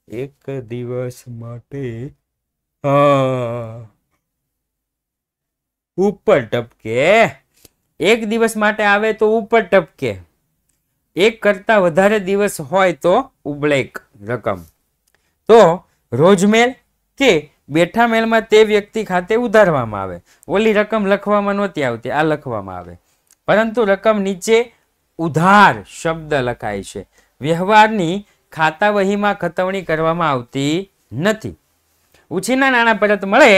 1 દિવસ માટે ઉપર ટપકે. 1 દિવસ માટે આવે તો ઉપર ટપકે. 1 કરતા વધારે દિવસ હોય તો ઉબળેક રકમ. તો રોજમેલ કે બેઠા મેલમાં તે વ્યક્તિ ખાતે ઉધારવામાં આવે. ઓલી રકમ લખવામાં નહોતી આવતી, આ લખવામાં આવે. પરંતુ રકમ નીચે ઉધાર શબ્દ લખાય છે. વ્યવહારની ખાતા વહીમાં ખતવણી કરવામાં આવતી નથી. ઉછીના નાણાં પરત મળે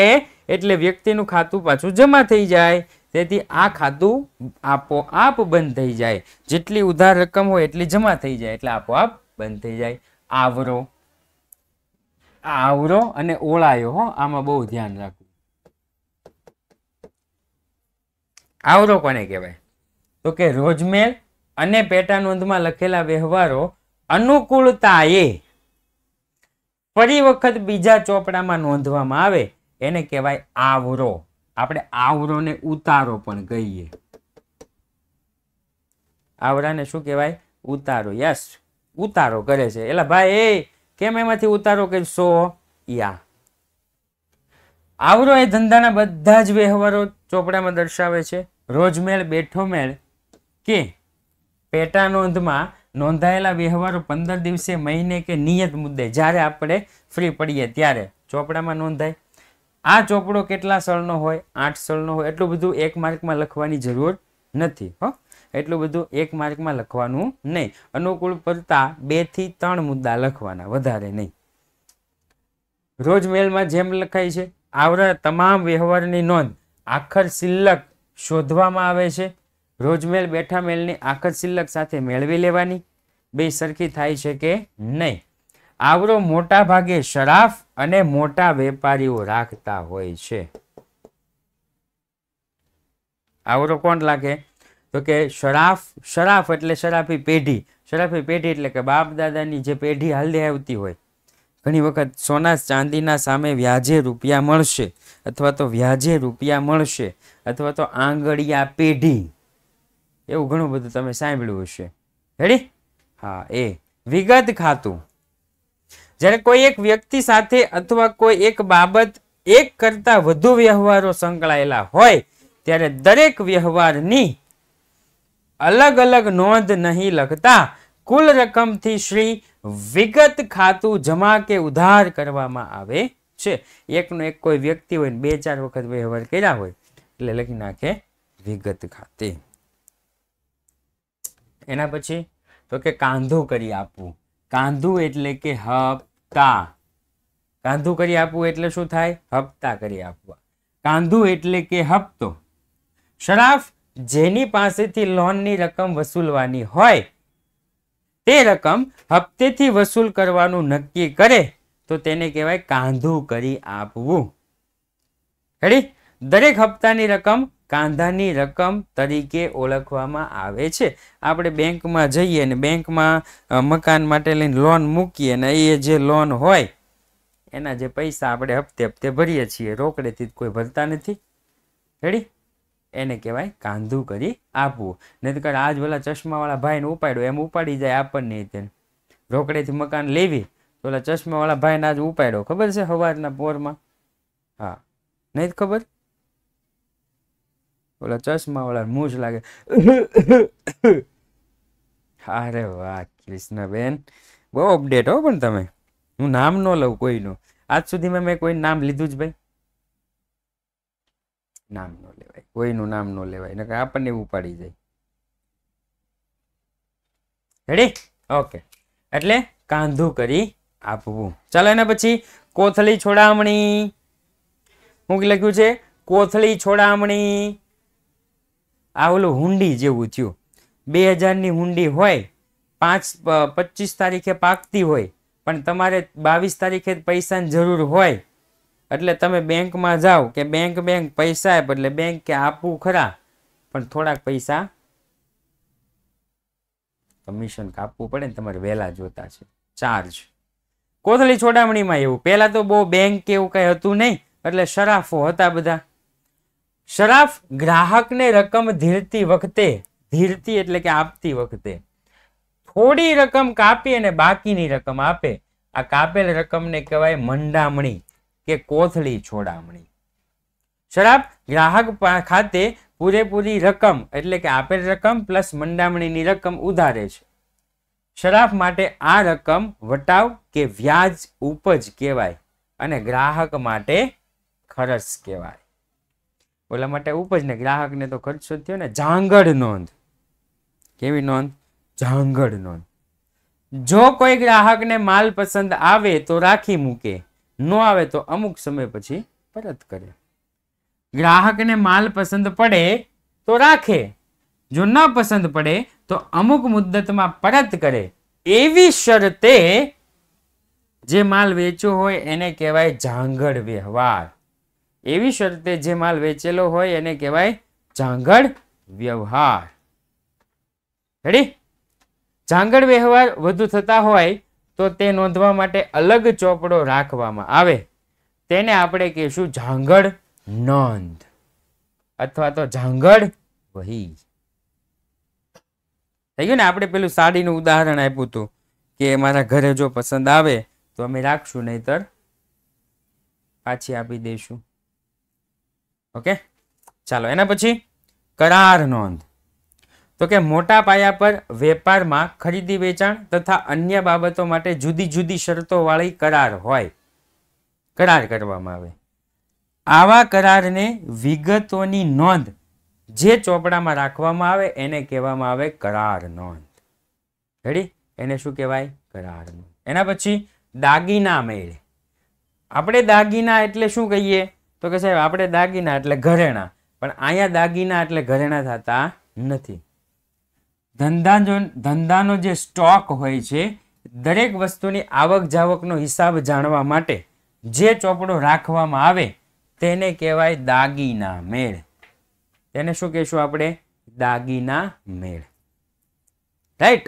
એટલે વ્યક્તિનું ખાતું પાછું જમા થઈ જાય. તેથી આ ખાતું આપોઆપ બંધ થઈ જાય. જેટલી ઉધાર રકમ હોય એટલી જમા થઈ જાય એટલે આપોઆપ બંધ થઈ જાય. આવરો, આવરો અને ઓળાયો, હો આમાં બહુ ધ્યાન રાખવું. આવરો કોને કહેવાય? તો કે રોજમેલ અને પેટા નોંધમાં લખેલા વ્યવહારો અનુકૂળતાએ ફરી વખત બીજા ચોપડામાં નોંધવામાં આવે એને કહેવાય આવરો. આપણે આવરોને ઉતારો પણ કહીએ. આવરાને શું કહેવાય? ઉતારો. યસ, ઉતારો કરે છે. એલા ભાઈ એ કેમ એમાંથી ઉતારો કરશો? યા આવરો એ ધંધાના બધા જ વ્યવહારો ચોપડામાં દર્શાવે છે. રોજમેળ, બેઠો મેળ કે પેટા નોંધમાં નોંધાયેલા વ્યવહારો 15 દિવસે, મહિને કે નિયત મુદ્દે જ્યારે આપણે ફ્રી પડીએ ત્યારે ચોપડામાં નોંધાય. આ ચોપડો કેટલા સળનો હોય? 8 સળનો હોય. એટલું બધું એક માર્કમાં લખવાની જરૂર નથી હો. એટલું બધું એક માર્કમાં લખવાનું નહીં. અનુકૂળ પડતા 2 થી 3 મુદ્દા લખવાના, વધારે નહીં. રોજમેલમાં જેમ લખાય છે આવરા તમામ વ્યવહારની નોંધ આખર શિલ્લક શોધવામાં આવે છે. રોજમેલ બેઠા મેલની આખર શિલ્લક સાથે મેળવી લેવાની. બે સરખી થાય છે કે નહીં. આવરો મોટા ભાગે શરાફ અને મોટા વેપારીઓ રાખતા હોય છે. આવરો કોણ લાગે? તો કે શરાફ. શરાફ એટલે શરાફી પેઢી. શરાફી પેઢી એટલે કે બાપ દાદાની જે પેઢી હાલતી આવતી હોય. ઘણી વખત સોના ચાંદીના સામે વ્યાજે રૂપિયા મળશે, અથવા તો વ્યાજે રૂપિયા મળશે, અથવા તો આંગળિયા પેઢી, એવું ઘણું બધું તમે સાંભળ્યું હશે. રેડી? હા, એ વિગત ખાતું. જ્યારે કોઈ એક વ્યક્તિ સાથે અથવા કોઈ એક બાબત એક કરતા વધુ વ્યવહારો સંકળાયેલા હોય ત્યારે દરેક વ્યવહારની અલગ અલગ નોંધ નહીં લખતા કુલ રકમથી શ્રી વિગત ખાતું જમા કે ઉધાર કરવામાં આવે છે. એકનો એક કોઈ વ્યક્તિ હોય 2-4 વખત વ્યવહાર કર્યા હોય એટલે લખી નાખે વિગત ખાતે. એના પછી તો કે કાંધું કરી આપવું. કાંધું એટલે કે હપ્તા. કાંધું કરી આપવું એટલે શું થાય? હપ્તા કરી આપવા. કાંધું એટલે કે હપ્તો. શરાફ જેની પાસેથી લોનની રકમ વસૂલવાની હોય તે રકમ હપ્તેથી વસૂલ કરવાનું નક્કી કરે તો તેને કહેવાય કાંધું કરી આપવું. રેડી? દરેક હપ્તાની રકમ કાંધાની રકમ તરીકે ઓળખવામાં આવે છે. આપણે બેંકમાં જઈએ અને બેંકમાં મકાન માટે લઈને લોન મૂકીએ અને એ જે લોન હોય એના જે પૈસા આપણે હપ્તે હપ્તે ભરીએ છીએ, રોકડેથી કોઈ ભરતા નથી. રેડી? એને કહેવાય કાંધું કરી આપવું. નહીં તો આજ ઓલા ચશ્માવાળા ભાઈને ઉપાડ્યો એમ ઉપાડી જાય આપણને. તેને રોકડેથી મકાન લેવી તો ઓલા ચશ્માવાળા ભાઈને આજ ઉપાડ્યો, ખબર છે? સવારના પોરમાં. હા, નહીં ખબર? ઓલા ચશ્માવાળા મૂછ લાગે. અરે વાહ કૃષ્ણબેન, બહુ અપડેટ હો. પણ તમે, હું નામ ન લઉં કોઈનું. આજ સુધીમાં મેં કોઈ નામ લીધું જ ભાઈ? નામ ન લેવાય, કોઈનું નામ ન લેવાય, નકર આપણને ઉપાડી જાય. રેડી? ઓકે. એટલે કાંધું કરી આપવું. ચાલો એના પછી કોથળી છોડામણી. શું લખ્યું છે? કોથળી છોડામણી. આ ઓલું હુંડી જેવું થયું. 2000ની હુંડી હોય, 25 તારીખે પાકતી હોય, પણ તમારે 22 તારીખે પૈસાની જરૂર હોય એટલે તમે બેંકમાં જાઓ કે બેંક પૈસા આપે એટલે બેંક કે આપવું ખરા પણ થોડાક પૈસા કમિશન કાપવું પડે ને, તમારે વહેલા જોતા છે ચાર્જ. કોથળી છોડામણીમાં એવું. પહેલા તો બહુ બેંક કે એવું કઈ હતું નહીં એટલે શરાફો હતા બધા. શરાફ ગ્રાહકને રકમ ધીરતી વખતે, ધીરતી એટલે કે આપતી વખતે થોડી રકમ કાપી અને બાકીની રકમ આપે. આ કાપેલ રકમને કહેવાય મંડામણી કે કોથળી છોડામણી. શરાફ ગ્રાહક ખાતે પૂરેપૂરી રકમ એટલે કે આપેલ રકમ પ્લસ મંડામણીની રકમ ઉધારે છે. શરાફ માટે આ રકમ વટાવ કે વ્યાજ ઉપજ કહેવાય અને ગ્રાહક માટે ખર્ચ કહેવાય. ઓલા માટે ઉપજ ને ગ્રાહકને તો ખર્ચો થયો ને. જાંગડ નોંધ. કેવી નોંધ? જાંગડ નોંધ. જો કોઈ ગ્રાહકને માલ પસંદ આવે તો રાખી મૂકે, ન આવે તો અમુક સમય પછી પરત કરે. ગ્રાહકને માલ પસંદ પડે તો રાખે, જો ન પસંદ પડે તો અમુક મુદ્દતમાં પરત કરે. એવી શરતે જે માલ વેચ્યો હોય એને કહેવાય જાંગડ વ્યવહાર. એવી શરતે જે માલ વેચેલો હોય એને કહેવાય જાંગડ વ્યવહાર. રેડી? જાંગડ વ્યવહાર વધુ થતા હોય તો તે નોંધવા માટે અલગ ચોપડો રાખવામાં આવે. તેને આપણે કહીશું જાંગડ નોંધ અથવા તો જાંગડ વહી. થઈ ગયું ને? આપણે પેલું સાડીનું ઉદાહરણ આપ્યું હતું કે મારા ઘરે જો પસંદ આવે તો અમે રાખશું, નહીતર પાછી આપી દઈશું. ઓકે, ચાલો એના પછી કરાર નોંધ. તો કે મોટા પાયા પર વેપારમાં ખરીદી વેચાણ તથા અન્ય બાબતો માટે જુદી જુદી શરતો વાળી કરાર હોય, કરાર કરવામાં આવે. આવા કરારને વિગતોની નોંધ જે ચોપડામાં રાખવામાં આવે એને કહેવામાં આવે કરાર નોંધ. રેડી? એને શું કહેવાય? કરાર નોંધ. એના પછી દાગીના મેળ. આપણે દાગીના એટલે શું કહીએ? તો કે સાહેબ આપણે દાગીના એટલે ઘરેણા, પણ અહીંયા દાગીના એટલે ઘરેણા થતા નથી. ધંધાનો જે સ્ટોક હોય છે, દરેક વસ્તુની આવક જાવકનો હિસાબ જાણવા માટે જે ચોપડો રાખવામાં આવે તેને કહેવાય દાગીના મેળ. તેને શું કહેશું આપણે? દાગીના મેળ. રાઈટ?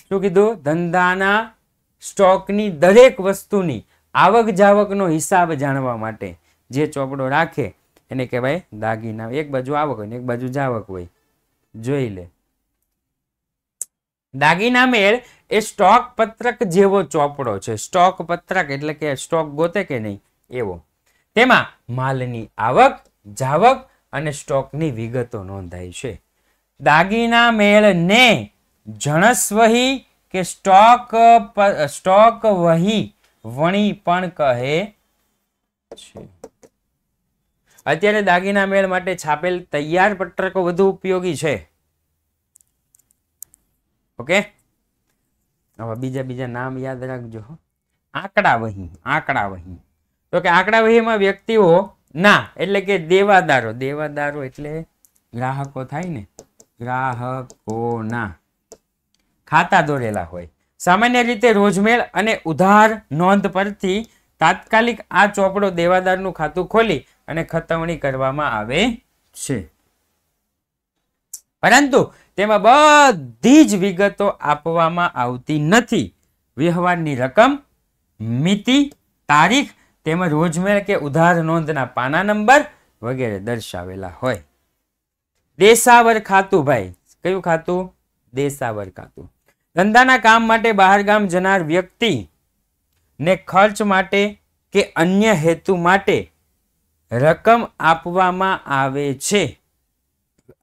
શું કીધું? ધંધાના સ્ટોકની દરેક વસ્તુની આવક જાવકનો હિસાબ જાણવા માટે જે ચોપડો રાખે એને કહેવાય દાગીના. એક બાજુ આવક હોય ને એક બાજુ જાવક હોય. જોઈ લે. દાગીના મેળ એ સ્ટોક પત્રક જેવો ચોપડો છે. સ્ટોક પત્રક એટલે કે સ્ટોક ગોતે કે નહીં એવો. તેમાં માલની આવક જાવક અને સ્ટોકની વિગતો નોંધાય છે. દાગીના મેળને જણસવહી કે સ્ટોક વહી વણી પણ કહે છે. અત્યારે દાગીના મેળ માટે છાપેલ તૈયાર પત્રકો વધુ ઉપયોગી છે. ઓકે, હવે બીજા નામ યાદ રાખજો. આંકડા વહી. તો કે આંકડા વહીમાં વ્યક્તિઓ ના એટલે કે દેવાદારો એટલે ગ્રાહકો થાય ને, ગ્રાહકોના ખાતા દોરેલા હોય. સામાન્ય રીતે રોજમેળ અને ઉધાર નોંધ પરથી તાત્કાલિક આ ચોપડો દેવાદારનું ખાતું ખોલી અને ખતવણી કરવામાં આવે છે. પરંતુ તેમાં બધી જ વિગતો આપવામાં આવતી નથી. વ્યવહારની રકમ, મિતિ, તારીખ તેમજ રોજમેળ કે ઉધાર નોંધના પાના નંબર વગેરે દર્શાવેલા હોય. દેશાવર ખાતું. ભાઈ કયું ખાતું? દેશાવર ખાતું. ધંધાના કામ માટે બહાર ગામ જનાર વ્યક્તિ ને ખર્ચ માટે કે અન્ય હેતુ માટે રકમ આપવામાં આવે છે.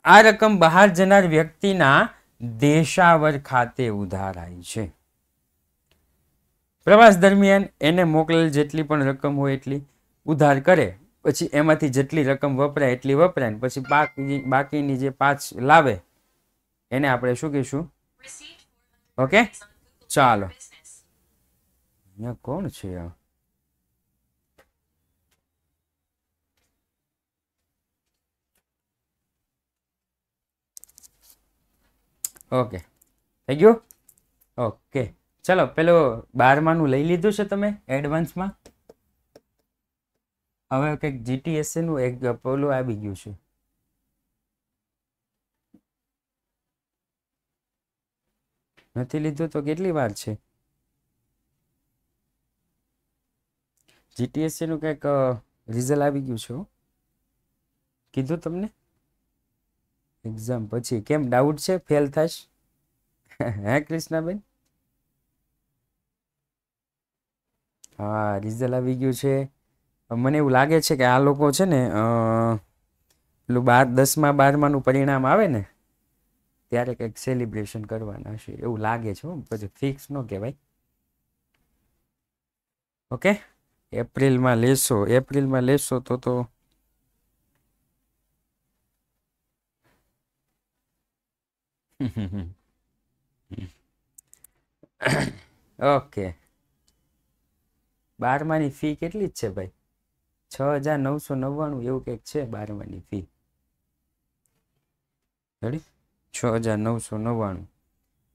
આ રકમ બહાર જનાર વ્યક્તિના દેશાવર ખાતે ઉધારાય છે. પ્રવાસ દરમિયાન એને મોકલેલ જેટલી પણ રકમ હોય એટલી ઉધાર કરે, પછી એમાંથી જેટલી રકમ વપરાય એટલી વપરાય, પછી બાકીની જે પાછ લાવે એને આપણે શું કહીશું? ઓકે, ચાલો. અહીંયા કોણ છે? ઓકે, થઈ ગયું. ઓકે, ચલો પેલો 12માનું લઈ લીધું છે તમે એડવાન્સમાં. હવે કંઈક જીટીએસસી નું એક પેલું આવી ગયું છે. નથી લીધું તો કેટલી વાર છે? જીટીએસસી નું કંઈક રિઝલ્ટ આવી ગયું છે. કીધું તમને એક્ઝામ પછી. કેમ ડાઉટ છે ફેલ થશ? હે કૃષ્ણાબેન? હા, રિઝલ્ટ આવી ગયું છે. મને એવું લાગે છે કે આ લોકો છે ને પેલું 10મા 12માનું પરિણામ આવે ને ત્યારે કંઈક સેલિબ્રેશન કરવાના છે એવું લાગે છે. પછી ફિક્સ ન કહેવાય. ઓકે, એપ્રિલમાં લેશો તો ઓકે. 12માની ફી કેટલી જ છે ભાઈ? 6,999 એવું કંઈક છે 12માની ફી. રેડી? 6,999.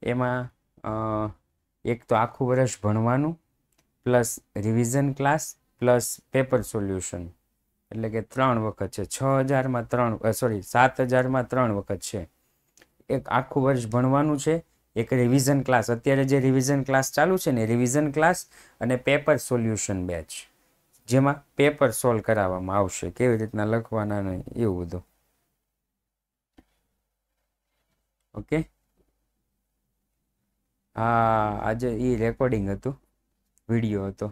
એમાં એક તો આખું વર્ષ ભણવાનું plus revision class plus paper solution એટલે કે 3 વખત છે. 6,000માં 7,000માં 3 વખત છે. એક આખું વર્ષ ભણવાનું છે, એક રિવિઝન ક્લાસ, અત્યારે જે રિવિઝન ક્લાસ ચાલુ છે ને રિવિઝન ક્લાસ, અને પેપર સોલ્યુશન બેચ જેમાં પેપર સોલ્વ કરાવવામાં આવશે, કેવી રીતના લખવાના ને એવું બધું. ઓકે, હા, આજે એ રેકોર્ડિંગ હતું, વિડીયો હતો.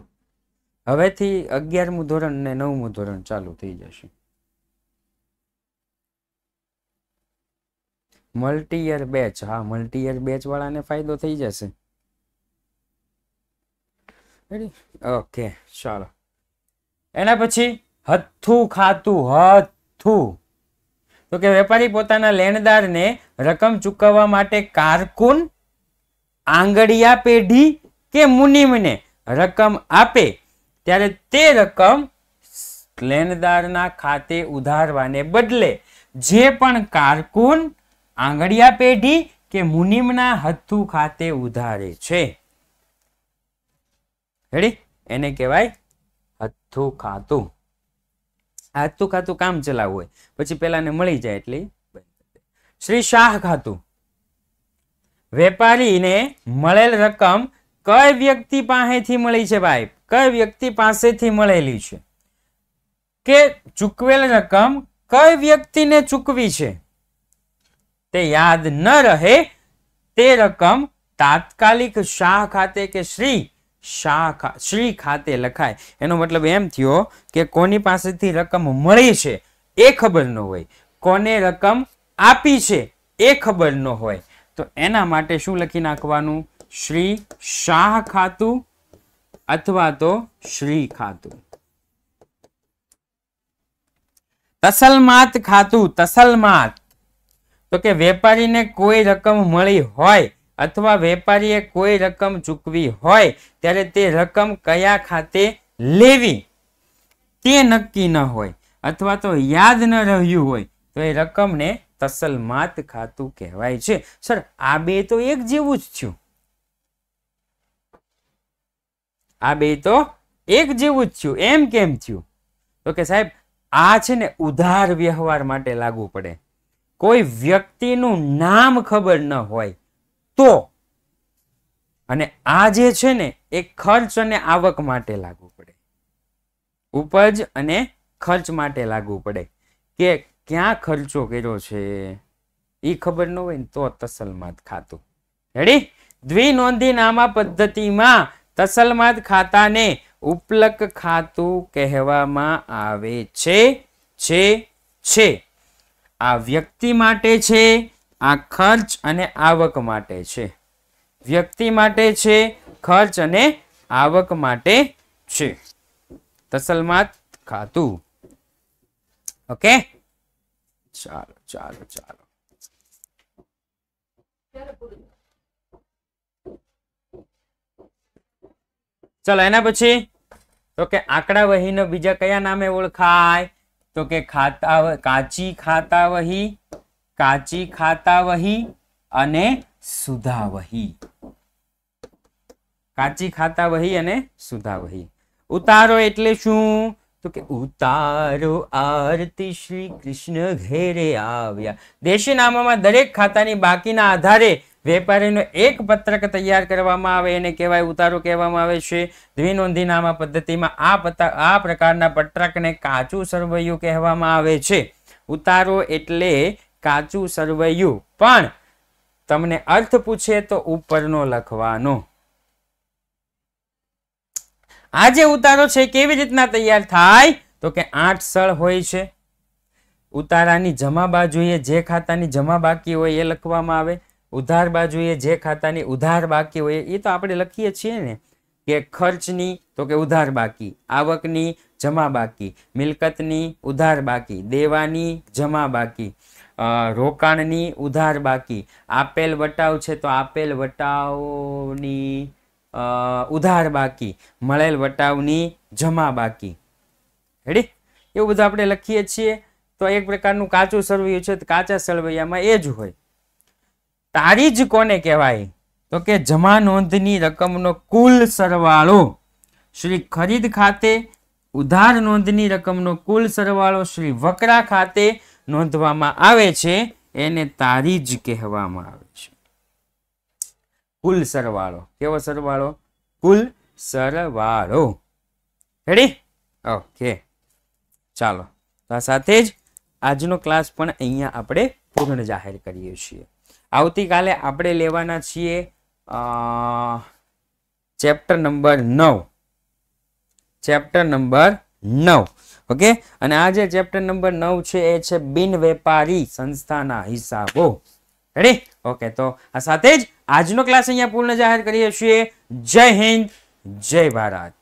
હવેથી 11મું ધોરણ ને 9મું ધોરણ ચાલુ થઈ જશે. મલ્ટી યર બેચ, હા મલ્ટી યર બેચ વાળાને ફાયદો થઈ જશે. ઓકે ચાલો. એના પછી હથ્થું ખાતું. હથ્થું તો કે વેપારી પોતાના લેણદારને રકમ ચૂકવવા માટે કારકુન, આંગળિયા પેઢી કે મુનિમને રકમ આપે ત્યારે તે રકમ લેણદારના ખાતે ઉધારવાને બદલે જે પણ કારકુન, આંગળિયા પેઢી કે મુનિમના હથ્થું ખાતે ઉધારે છે, રેડી, એને કહેવાય હથ્થું ખાતું. હથ્થું ખાતું કામ ચલાવવું હોય, પછી પેલાને મળી જાય એટલે. શ્રી શાહ ખાતું. વેપારીને મળેલ રકમ કઈ વ્યક્તિ પાસેથી મળી છે ભાઈ? કઈ વ્યક્તિ પાસેથી મળેલી છે? કે ચૂકવેલ રકમ કઈ વ્યક્તિને ચૂકવી છે તે યાદ ન રહે તે રકમ તાત્કાલિક શાહ ખાતે કે શ્રી ખાતે લખાય. એનો મતલબ એમ થયો કે કોની પાસેથી રકમ મળી છે એ ખબર ન હોય, કોને રકમ આપી છે એ ખબર ન હોય, તો એના માટે શું લખી નાખવાનું? શ્રી શાહ ખાતું અથવા તો શ્રી ખાતું. તસલમાત ખાતું. તસલમાત તો કે વેપારીને કોઈ રકમ મળી હોય અથવા વેપારીએ કોઈ રકમ ચૂકવી હોય ત્યારે તે રકમ કયા ખાતે લેવી તે નક્કી ન હોય અથવા તો યાદ ન રહ્યું હોય તો એ રકમને તસલમાત ખાતું કહેવાય છે. સર આ બે તો એક જેવું જ થયું. આ બે તો એક જેવું જ થયું. એમ કેમ થયું? તો કે સાહેબ આ છે ને ઉધાર વ્યવહાર માટે લાગુ પડે. કોઈ વ્યક્તિનું નામ ખબર ન હોય તો, અને આ જે છે ને એ ખર્ચ અને આવક માટે લાગુ પડે, ઉપજ અને ખર્ચ માટે લાગુ પડે, કે ક્યાં ખર્ચો કર્યો છે એ ખબર ન હોય ને તો તસલમાત ખાતું. રેડી? દ્વિનોંધી નામા પદ્ધતિમાં તસલમાત ખાતાને ઉપલક ખાતું કહેવામાં આવે છે. આ વ્યક્તિ માટે છે, આ ખર્ચ અને આવક માટે છે. વ્યક્તિ માટે છે, ખર્ચ અને આવક માટે છે તસલમાત ખાતું. ઓકે, ચાલો ચાલો ચાલો. ચલો એના પછી તો કે આંકડા વહીનો બીજા કયા નામે ઓળખાય? તો કે કાચી ખાતા વહી, કાચી ખાતા વહી અને સુધા વહી. કાચી ખાતા વહી અને સુધા વહી. ઉતારો એટલે શું? તો કે ઉતારો આરતી શ્રી કૃષ્ણ ઘેરે આવ્યા. દેશી નામામાં દરેક ખાતાની બાકીના આધારે વેપારીનો એક પત્રક તૈયાર કરવામાં આવે એને કહેવાય ઉતારો કહેવામાં આવે છે. દ્વિનોંધી નામા પદ્ધતિમાં આ પ્રકારના પત્રકને કાચું સરવૈયું કહેવામાં આવે છે. ઉતારો એટલે કાચું સરવૈયું, પણ તમને અર્થ પૂછે તો ઉપરનો લખવાનો. આ જે ઉતારો છે કેવી રીતના તૈયાર થાય? તો કે 8 સળ હોય છે. ઉતારાની જમા બાજુએ જે ખાતાની જમા બાકી હોય એ લખવામાં આવે, ઉધાર બાજુએ જે ખાતાની ઉધાર બાકી હોય એ તો આપણે લખીએ છીએ ને, કે ખર્ચની તો કે ઉધાર બાકી, આવકની જમા બાકી, મિલકતની ઉધાર બાકી, દેવાની જમા બાકી, રોકાણની ઉધાર બાકી, આપેલ વટાવ છે તો આપેલ વટાવની ઉધાર બાકી, મળેલ વટાવની જમા બાકી. રેડી? એવું બધું આપણે લખીએ છીએ. તો એક પ્રકારનું કાચું સરવૈયું છે. કાચા સરવૈયામાં એ જ હોય. તારીજ કોને કહેવાય? તો કે જમા નોંધની રકમનો કુલ સરવાળો શ્રી ખરીદ ખાતે, ઉધાર નોંધની રકમનો કુલ સરવાળો શ્રી વકરા ખાતે નોંધવામાં આવે છે, એને તારીજ કહેવામાં આવે છે. કુલ સરવાળો. કેવો સરવાળો? કુલ સરવાળો. રેડી? ઓકે, ચાલો. તો આ સાથે જ આજનો ક્લાસ પણ અહીંયા આપણે પૂર્ણ જાહેર કરીએ છીએ. આવતીકાલે આપણે લેવાના છીએ chapter number 9. Chapter number 9. Okay, અને આ જે ચેપ્ટર નંબર 9 છે એ છે બિન વેપારી સંસ્થાના હિસાબો. રેડી? ઓકે, તો આ સાથે જ આજનો ક્લાસ અહીંયા પૂર્ણ જાહેર કરીએ છીએ. જય હિન્દ, જય ભારત.